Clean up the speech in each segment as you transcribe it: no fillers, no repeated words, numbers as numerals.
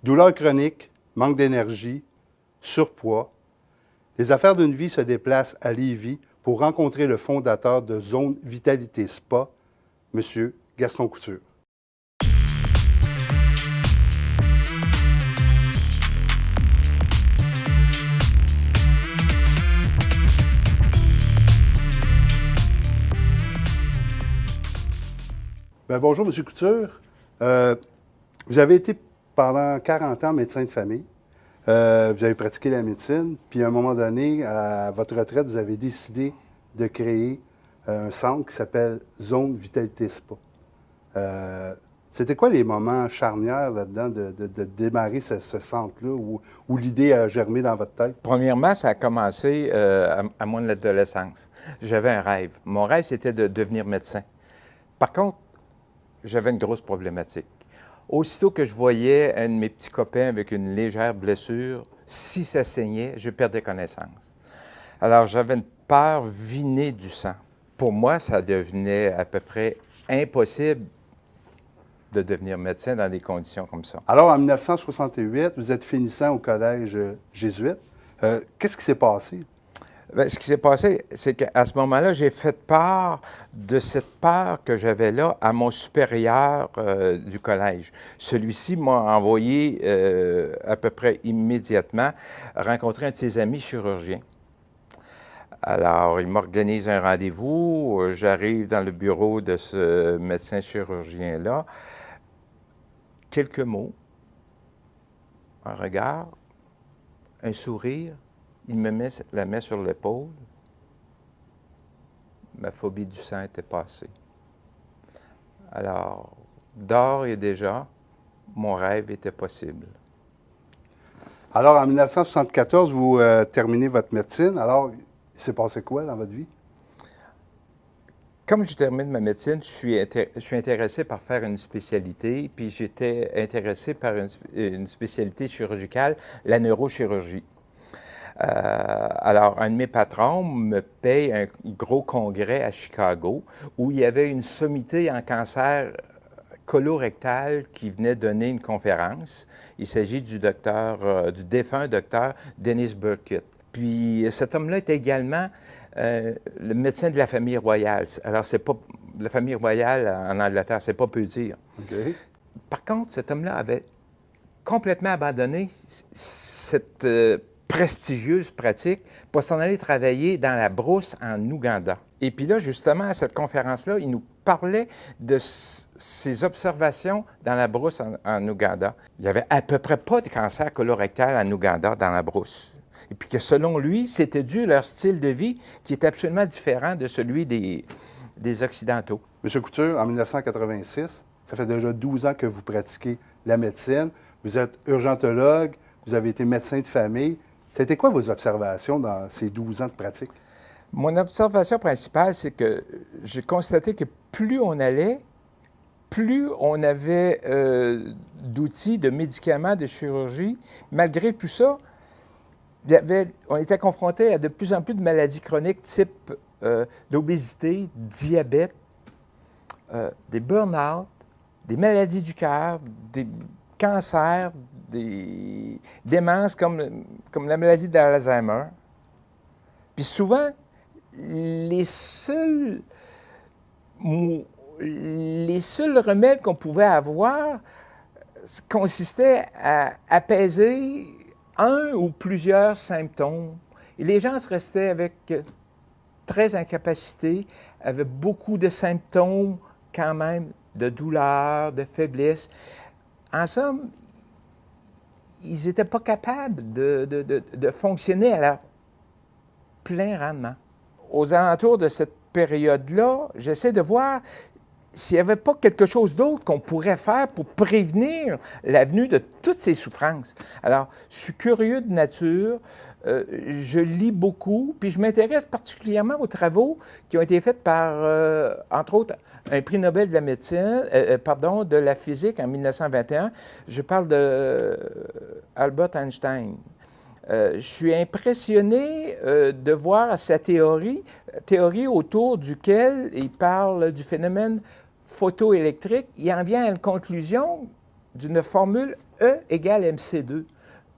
Douleurs chroniques, manque d'énergie, surpoids. Les affaires d'une vie se déplacent à Lévis pour rencontrer le fondateur de Zone Vitalité Spa, M. Gaston Couture. Bien, bonjour, M. Couture. Vous avez été pendant 40 ans médecin de famille. Vous avez pratiqué la médecine, puis à un moment donné, à votre retraite, vous avez décidé de créer un centre qui s'appelle Zone Vitalité Spa. C'était quoi les moments charnières là-dedans de démarrer ce centre-là où l'idée a germé dans votre tête? Premièrement, ça a commencé à mon adolescence. J'avais un rêve. Mon rêve, c'était de devenir médecin. Par contre, j'avais une grosse problématique. Aussitôt que je voyais un de mes petits copains avec une légère blessure, si ça saignait, je perdais connaissance. Alors, j'avais une peur vinée du sang. Pour moi, ça devenait à peu près impossible de devenir médecin dans des conditions comme ça. Alors, en 1968, vous êtes finissant au collège jésuite. Qu'est-ce qui s'est passé? Bien, ce qui s'est passé, c'est qu'à ce moment-là, j'ai fait part de cette peur que j'avais là à mon supérieur du collège. Celui-ci m'a envoyé à peu près immédiatement rencontrer un de ses amis chirurgiens. Alors, il m'organise un rendez-vous. J'arrive dans le bureau de ce médecin chirurgien-là. Quelques mots, un regard, un sourire. Il me met la main sur l'épaule. Ma phobie du sang était passée. Alors, d'ores et déjà, mon rêve était possible. Alors, en 1974, vous terminez votre médecine. Alors, il s'est passé quoi dans votre vie? Comme je termine ma médecine, je suis intéressé par faire une spécialité, puis j'étais intéressé par une spécialité chirurgicale, la neurochirurgie. Alors, un de mes patrons me paye un gros congrès à Chicago où il y avait une sommité en cancer colorectal qui venait donner une conférence. Il s'agit du défunt docteur Dennis Burkitt. Puis cet homme-là était également le médecin de la famille royale. Alors, c'est pas la famille royale en Angleterre, c'est pas peu dire. Okay. Par contre, cet homme-là avait complètement abandonné cette prestigieuse pratique pour s'en aller travailler dans la brousse en Ouganda. Et puis là, justement, à cette conférence-là, il nous parlait de ses observations dans la brousse en Ouganda. Il n'y avait à peu près pas de cancer colorectal en Ouganda dans la brousse. Et puis que selon lui, c'était dû à leur style de vie qui est absolument différent de celui des Occidentaux. M. Couture, en 1986, ça fait déjà 12 ans que vous pratiquez la médecine. Vous êtes urgentologue, vous avez été médecin de famille. C'était quoi vos observations dans ces 12 ans de pratique? Mon observation principale, c'est que j'ai constaté que plus on allait, plus on avait d'outils, de médicaments, de chirurgie. Malgré tout ça, on était confronté à de plus en plus de maladies chroniques type d'obésité, diabète, des burn-out, des maladies du cœur, des cancers, des démences comme la maladie d'Alzheimer. Puis souvent, les seuls remèdes qu'on pouvait avoir consistaient à apaiser un ou plusieurs symptômes. Et les gens se restaient avec très incapacité, avaient beaucoup de symptômes quand même, de douleur, de faiblesse. En somme, ils n'étaient pas capables de fonctionner à leur plein rendement. Aux alentours de cette période-là, j'essaie de voir s'il n'y avait pas quelque chose d'autre qu'on pourrait faire pour prévenir la venue de toutes ces souffrances. Alors, je suis curieux de nature, je lis beaucoup, puis je m'intéresse particulièrement aux travaux qui ont été faits par, entre autres, un prix Nobel de la médecine, de la physique en 1921. Je parle de Albert Einstein. Je suis impressionné de voir sa théorie autour duquel il parle du phénomène photoélectrique. Il en vient à une conclusion d'une formule E égale mc2.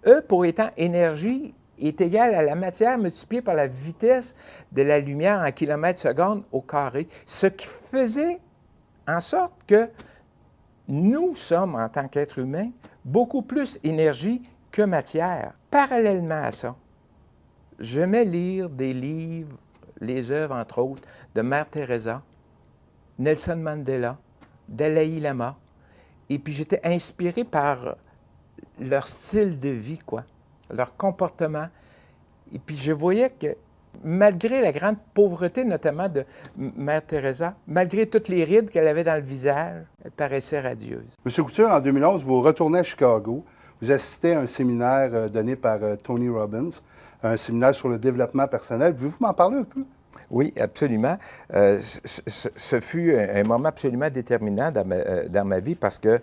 E pour étant énergie est égal à la matière multipliée par la vitesse de la lumière en kilomètres-secondes au carré, ce qui faisait en sorte que nous sommes, en tant qu'êtres humains, beaucoup plus énergie que matière. Parallèlement à ça, j'aimais lire des livres, les œuvres, entre autres, de Mère Teresa, Nelson Mandela, Dalai Lama, et puis j'étais inspiré par leur style de vie, leur comportement. Et puis je voyais que malgré la grande pauvreté, notamment de Mère Teresa, malgré toutes les rides qu'elle avait dans le visage, elle paraissait radieuse. M. Couture, en 2011, vous retournez à Chicago. Vous assistez à un séminaire donné par Tony Robbins, un séminaire sur le développement personnel. Pouvez-vous m'en parler un peu? Oui, absolument. Ce fut un moment absolument déterminant dans ma vie parce que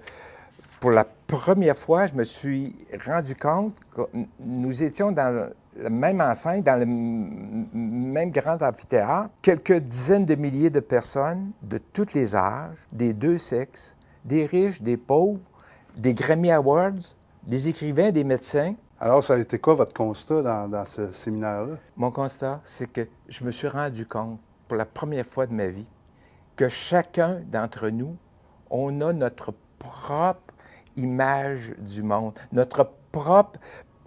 pour la première fois, je me suis rendu compte que nous étions dans la même enceinte, dans le même grand amphithéâtre, quelques dizaines de milliers de personnes de tous les âges, des deux sexes, des riches, des pauvres, des Grammy Awards, des écrivains, des médecins. Alors, ça a été quoi votre constat dans ce séminaire-là? Mon constat, c'est que je me suis rendu compte, pour la première fois de ma vie, que chacun d'entre nous, on a notre propre image du monde, notre propre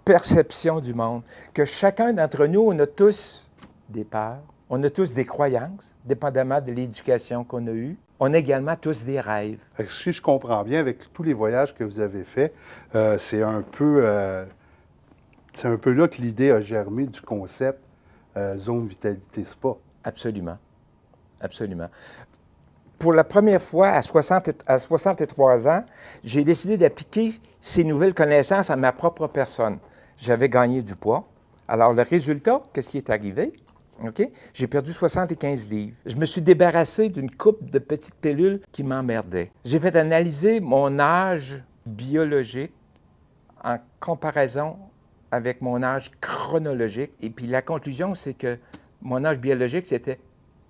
perception du monde, que chacun d'entre nous, on a tous des peurs, on a tous des croyances, dépendamment de l'éducation qu'on a eue. On a également tous des rêves. Si je comprends bien, avec tous les voyages que vous avez faits, c'est un peu là que l'idée a germé du concept Zone Vitalité Spa. Absolument. Absolument. Pour la première fois, à 63 ans, j'ai décidé d'appliquer ces nouvelles connaissances à ma propre personne. J'avais gagné du poids. Alors, le résultat, qu'est-ce qui est arrivé? OK? J'ai perdu 75 livres. Je me suis débarrassé d'une couple de petites pilules qui m'emmerdaient. J'ai fait analyser mon âge biologique en comparaison avec mon âge chronologique. Et puis la conclusion, c'est que mon âge biologique, c'était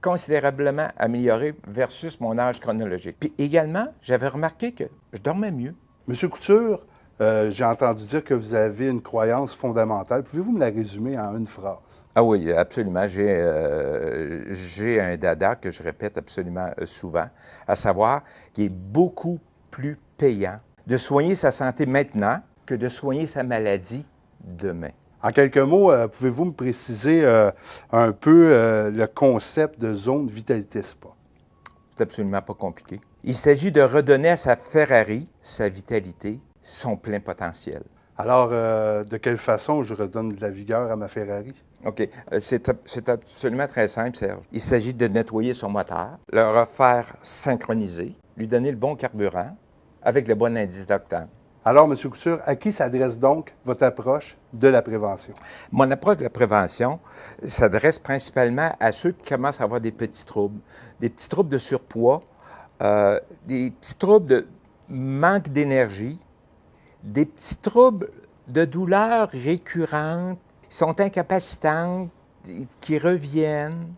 considérablement amélioré versus mon âge chronologique. Puis également, j'avais remarqué que je dormais mieux. Monsieur Couture, j'ai entendu dire que vous avez une croyance fondamentale. Pouvez-vous me la résumer en une phrase? Ah oui, absolument. J'ai un dada que je répète absolument souvent, à savoir qu'il est beaucoup plus payant de soigner sa santé maintenant que de soigner sa maladie demain. En quelques mots, pouvez-vous me préciser un peu le concept de zone vitalité spa? C'est absolument pas compliqué. Il s'agit de redonner à sa Ferrari sa vitalité, son plein potentiel. Alors, de quelle façon je redonne de la vigueur à ma Ferrari? OK. C'est absolument très simple, Serge. Il s'agit de nettoyer son moteur, le refaire synchroniser, lui donner le bon carburant avec le bon indice d'octane. Alors, M. Couture, à qui s'adresse donc votre approche de la prévention? Mon approche de la prévention s'adresse principalement à ceux qui commencent à avoir des petits troubles de surpoids, des petits troubles de manque d'énergie, des petits troubles de douleurs récurrentes, qui sont incapacitantes, qui reviennent.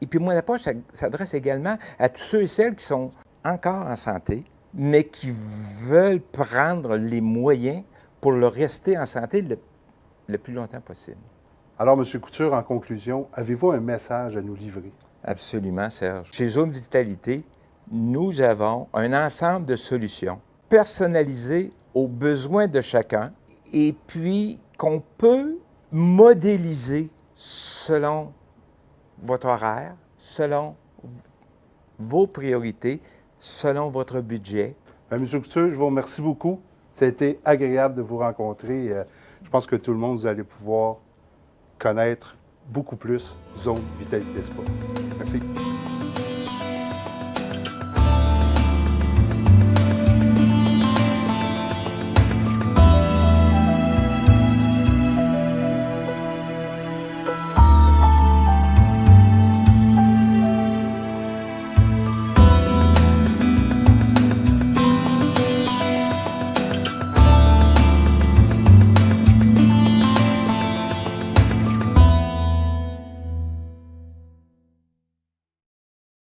Et puis mon approche s'adresse également à tous ceux et celles qui sont encore en santé, mais qui veulent prendre les moyens pour le rester en santé le plus longtemps possible. Alors, M. Couture, en conclusion, avez-vous un message à nous livrer? Absolument, Serge. Chez Zone Vitalité, nous avons un ensemble de solutions personnalisées aux besoins de chacun et puis qu'on peut modéliser selon votre horaire, selon vos priorités, selon votre budget. Bien, M. Couture, je vous remercie beaucoup. Ça a été agréable de vous rencontrer. Je pense que tout le monde, vous allez pouvoir connaître beaucoup plus Zone Vitalité Spa. Merci.